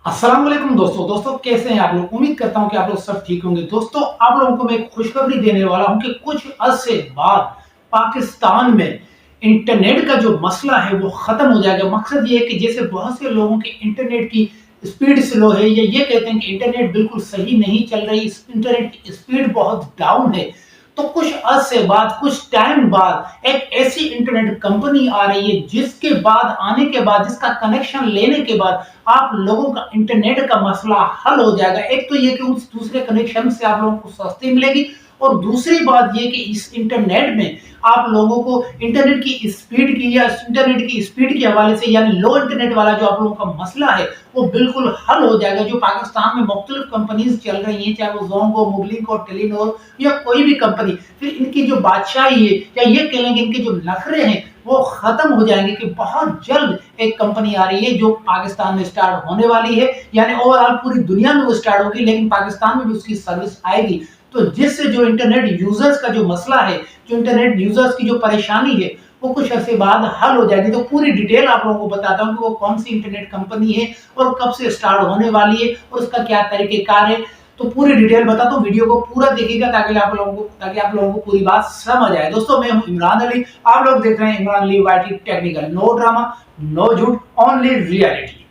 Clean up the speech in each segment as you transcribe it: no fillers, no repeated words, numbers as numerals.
अस्सलाम वालेकुम दोस्तों कैसे हैं आप लोग। उम्मीद करता हूं कि आप लोग सब ठीक होंगे। दोस्तों आप लोगों को मैं एक खुशखबरी देने वाला हूं कि कुछ अरसे बाद पाकिस्तान में इंटरनेट का जो मसला है वो खत्म हो जाएगा। मकसद ये है कि जैसे बहुत से लोगों के इंटरनेट की स्पीड स्लो है या ये कहते हैं कि इंटरनेट बिल्कुल सही नहीं चल रही, इंटरनेट की स्पीड बहुत डाउन है, तो कुछ अरसे बाद, कुछ टाइम बाद एक ऐसी इंटरनेट कंपनी आ रही है जिसके बाद आने के बाद, जिसका कनेक्शन लेने के बाद आप लोगों का इंटरनेट का मसला हल हो जाएगा। एक तो ये कि उस दूसरे कनेक्शन से आप लोगों को सस्ती मिलेगी, और दूसरी बात ये कि इस इंटरनेट में आप लोगों को इंटरनेट की स्पीड की या इंटरनेट की स्पीड के हवाले से, यानी लो इंटरनेट वाला जो आप लोगों का मसला है वो बिल्कुल हल हो जाएगा। जो पाकिस्तान में मुख्तलिफ कंपनीज चल रही हैं, चाहे वो जोंगो, मुबलिक और टेलीनॉर या कोई भी कंपनी, फिर इनकी जो बादशाही है या ये कह लेंगे इनके जो नखरे हैं वो खत्म हो जाएंगे कि बहुत जल्द एक कंपनी आ रही है जो पाकिस्तान में स्टार्ट होने वाली है। यानी ओवरऑल पूरी दुनिया में वो स्टार्ट होगी, लेकिन पाकिस्तान में भी उसकी सर्विस आएगी। तो जिससे जो इंटरनेट यूजर्स का जो मसला है, जो इंटरनेट यूजर्स की जो परेशानी है, वो कुछ अरसे बाद हल हो जाएगी। तो पूरी डिटेल आप लोगों को बताता हूँ कि वो कौन सी इंटरनेट कंपनी है और कब से स्टार्ट होने वाली है और उसका क्या तरीकेकार है। तो पूरी डिटेल बताता हूँ, वीडियो को पूरा देखिएगा ताकि आप लोगों को पूरी बात समझ आए। दोस्तों मैं हूँ इमरान अली, आप लोग देख रहे हैं Imran Ali YT technical. No drama, no झूठ, ओनली रियलिटी।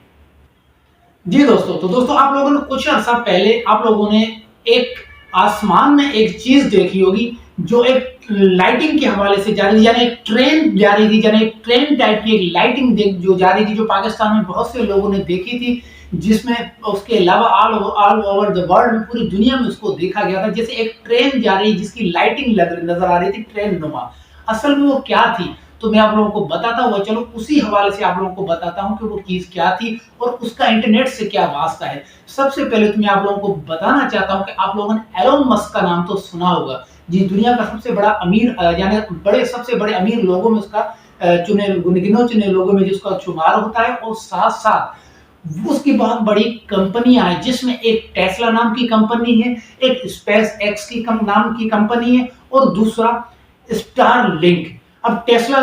जी दोस्तों आप लोगों ने कुछ अर्सा पहले आप लोगों ने एक आसमान में एक चीज देखी होगी जो एक लाइटिंग के हवाले से जा रही थी, यानी एक ट्रेन जा रही थी, यानी एक ट्रेन टाइप की एक लाइटिंग जो जा रही थी, जो पाकिस्तान में बहुत से लोगों ने देखी थी, जिसमें उसके अलावा ऑल ओवर द वर्ल्ड में, पूरी दुनिया में उसको देखा गया था। जैसे एक ट्रेन जा रही जिसकी लाइटिंग नजर आ रही थी, ट्रेन नुमा। असल में वो क्या थी तो मैं आप लोगों को बताता हुआ चलो, उसी हवाले से आप लोगों को बताता हूं कि वो चीज क्या थी और उसका इंटरनेट से क्या वास्ता है। सबसे पहले तो मैं आप लोगों को बताना चाहता हूं कि आप लोगों ने एलोन मस्क का नाम तो सुना होगा। जी, दुनिया का सबसे बड़ा अमीर, यानी सबसे बड़े अमीर लोगों में उसका गिनो चुने लोगों में जिसका शुमार होता है। और साथ साथ उसकी बहुत बड़ी कंपनियां हैं, जिसमें एक टेस्ला नाम की कंपनी है, एक स्पेस एक्स की नाम की कंपनी है, और दूसरा स्टार लिंक। अब टेस्ला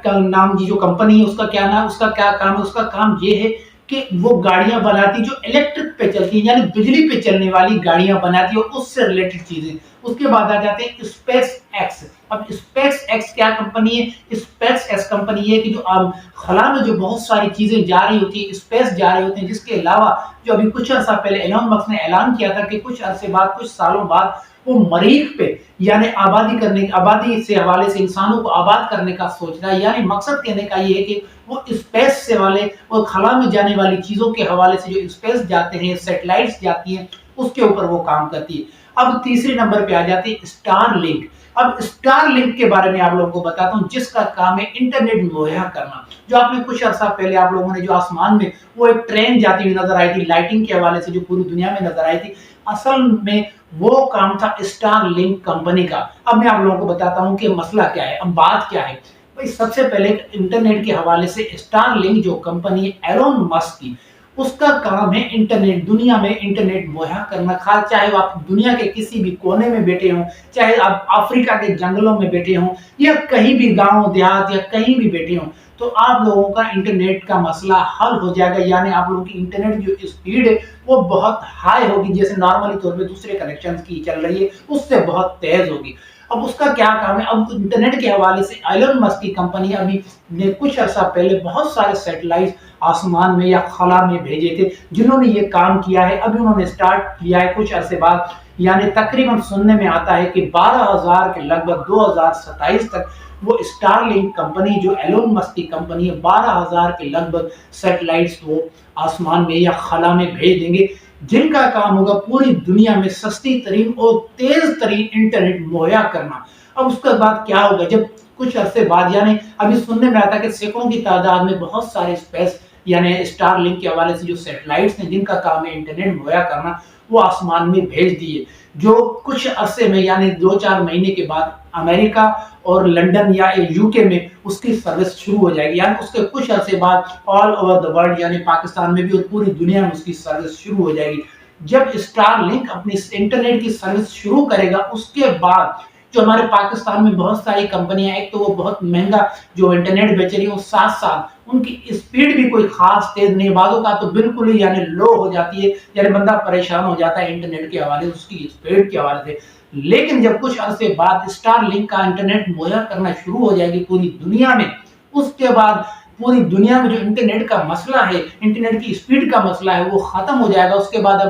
का नाम की जो कंपनी है उसका क्या नाम, उसका क्या काम है? उसका काम ये है कि वो गाड़ियां बनाती जो इलेक्ट्रिक पे चलती है, यानी बिजली पे चलने वाली गाड़ियां बनाती है और उससे रिलेटेड चीजें। उसके बाद आ जाते हैं स्पेस एक्स। अब स्पेस एक्स क्या कंपनी है? स्पेस एक्स कंपनी है कि जो खला में जो बहुत सारी चीजें जा रही होती है, स्पेस जा रही होती है, जिसके अलावा जो अभी कुछ अर्सा पहले एलोन मस्क ने ऐलान किया था कि कुछ अरसे बाद, कुछ सालों बाद वो मरीख पे, यानी आबादी से हवाले से इंसानों को आबाद करने का सोच रहा है। यानी मकसद कहने का ये है कि वो स्पेस से वाले और खला में जाने वाली चीजों के हवाले से जो स्पेस जाते हैं, सैटेलाइट्स जाती हैं, उसके ऊपर वो काम करती है। अब तीसरे नंबर पे आ जाती है स्टार लिंक। अब स्टार लिंक के बारे में आप लोगों को बताता हूं, जिसका काम है इंटरनेट मुहैया करना। जो आपने कुछ अर्सा पहले आप लोगों ने जो आसमान में वो एक ट्रेन जाती हुई नजर आई थी, लाइटिंग के हवाले से जो पूरी दुनिया में नजर आई थी, असल में वो काम था स्टार लिंक कंपनी का। अब मैं आप लोगों को बताता हूं कि मसला क्या है, अब बात क्या है। भाई सबसे पहले इंटरनेट के हवाले से स्टार लिंक जो कंपनी है एलोन मस्क की, उसका काम है इंटरनेट, दुनिया में इंटरनेट मुहैया करना। खास चाहे आप दुनिया के किसी भी कोने में बैठे हों, चाहे आप अफ्रीका के जंगलों में बैठे हों या कहीं भी गांव देहात या कहीं भी बैठे हों, तो आप लोगों का इंटरनेट का मसला हल हो जाएगा। यानी आप लोगों की इंटरनेट जो स्पीड है वो बहुत हाई होगी, जैसे नॉर्मली तौर पे दूसरे कनेक्शन की चल रही है उससे बहुत तेज होगी। अब उसका क्या काम है? अब इंटरनेट के हवाले से एलोन मस्क की कंपनी अभी ने कुछ अर्सा पहले बहुत सारे सैटेलाइट आसमान में या खला में भेजे थे, जिन्होंने ये काम किया है। अभी उन्होंने स्टार्ट किया है कुछ अरसे बाद, यानी तकरीबन सुनने में आता है कि 12,000 के लगभग 2027 तक वो स्टारलिंक कंपनी जो एलोन मस्क की कंपनी है, 12,000 के लगभग सैटेलाइट्स वो आसमान में या खला में भेज देंगे, जिनका काम होगा पूरी दुनिया में सस्ती तरीन और तेज तरीन इंटरनेट मुहैया करना। अब उसके बाद क्या होगा? जब कुछ अरसे बाद, यानी अभी सुनने में आता है कि सैकड़ों की तादाद में बहुत सारे स्पेस यानी स्टारलिंक के हवाले से जो सैटेलाइट्स हैं जिनका काम है इंटरनेट मुहैया करना, वो आसमान में भेज दिए। जो कुछ अरसे में यानी 2-4 महीने के बाद अमेरिका और लंदन या यूके में उसकी सर्विस शुरू हो जाएगी। यानी उसके कुछ अरसे बाद ऑल ओवर द वर्ल्ड, यानी पाकिस्तान में भी और पूरी दुनिया में उसकी सर्विस शुरू हो जाएगी। जब स्टारलिंक अपनी इंटरनेट की सर्विस शुरू करेगा, उसके बाद जो हमारे पाकिस्तान में बहुत सारी कंपनियां, एक तो वो बहुत महंगा जो इंटरनेट बेच रही है, साथ साथ उनकी स्पीड भी कोई खास तेज नहीं, बाजों का तो बिल्कुल ही यानी लो हो जाती है, यानी बंदा परेशान हो जाता है इंटरनेट के हवाले से, उसकी स्पीड के हवाले से। लेकिन जब कुछ अरसे बाद स्टारलिंक का इंटरनेट मुहैया करना शुरू हो जाएगी पूरी दुनिया में, उसके बाद पूरी दुनिया में जो इंटरनेट का मसला है, इंटरनेट की स्पीड का मसला है, वो खत्म हो जाएगा। उसके बाद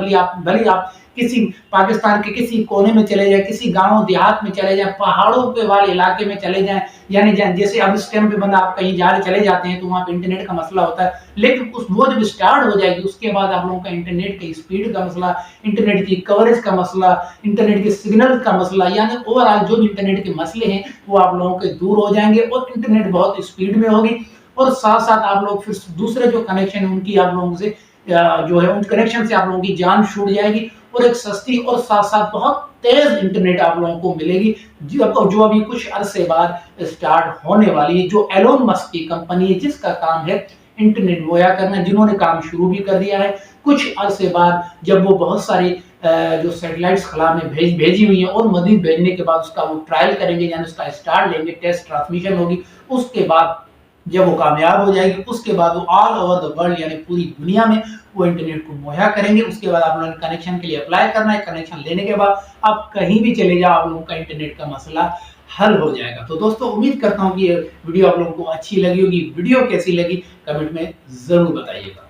भले आप किसी पाकिस्तान के किसी कोने में चले जाए, किसी गांव देहात में चले जाए, पहाड़ों पे वाले इलाके में चले जाएं, यानी जैसे अब इस टाइम पे बंदा आप कहीं चले जाते हैं तो वहां पे इंटरनेट का मसला होता है, लेकिन वो जब स्टार्ट हो जाएगी उसके बाद आप लोगों का इंटरनेट की स्पीड का मसला, इंटरनेट की कवरेज का मसला, इंटरनेट के सिग्नल का मसला, यानी ओवरऑल जो भी इंटरनेट के मसले हैं वो आप लोगों के दूर हो जाएंगे और इंटरनेट बहुत स्पीड में होगी। और साथ साथ आप लोग फिर दूसरे जो कनेक्शन है उनकी आप लोगों से जो है उन कनेक्शन से आप लोगों की जान छूट जाएगी और एक सस्ती और साथ साथ बहुत तेज इंटरनेट आप लोगों को मिलेगी, जो अभी कुछ अरसे बाद स्टार्ट होने वाली है। जो एलोन मस्क की कंपनी है जिसका काम है इंटरनेट मुहैया करना, जिन्होंने काम शुरू भी कर दिया है। कुछ अरसे बाद जब वो बहुत सारी जो सैटेलाइट्स खला में भेजी हुई है और मजीद भेजने के बाद उसका वो ट्रायल करेंगे, यानी उसका स्टार्ट लेंगे, टेस्ट ट्रांसमिशन होगी, उसके बाद जब वो कामयाब हो जाएगी उसके बाद वो ऑल ओवर द वर्ल्ड यानी पूरी दुनिया में वो इंटरनेट को मुहैया करेंगे। उसके बाद आप लोगों ने कनेक्शन के लिए अप्लाई करना है, कनेक्शन लेने के बाद आप कहीं भी चले जाओ, आप लोगों का इंटरनेट का मसला हल हो जाएगा। तो दोस्तों उम्मीद करता हूँ कि ये वीडियो आप लोगों को अच्छी लगी होगी। वीडियो कैसी लगी कमेंट में जरूर बताइएगा।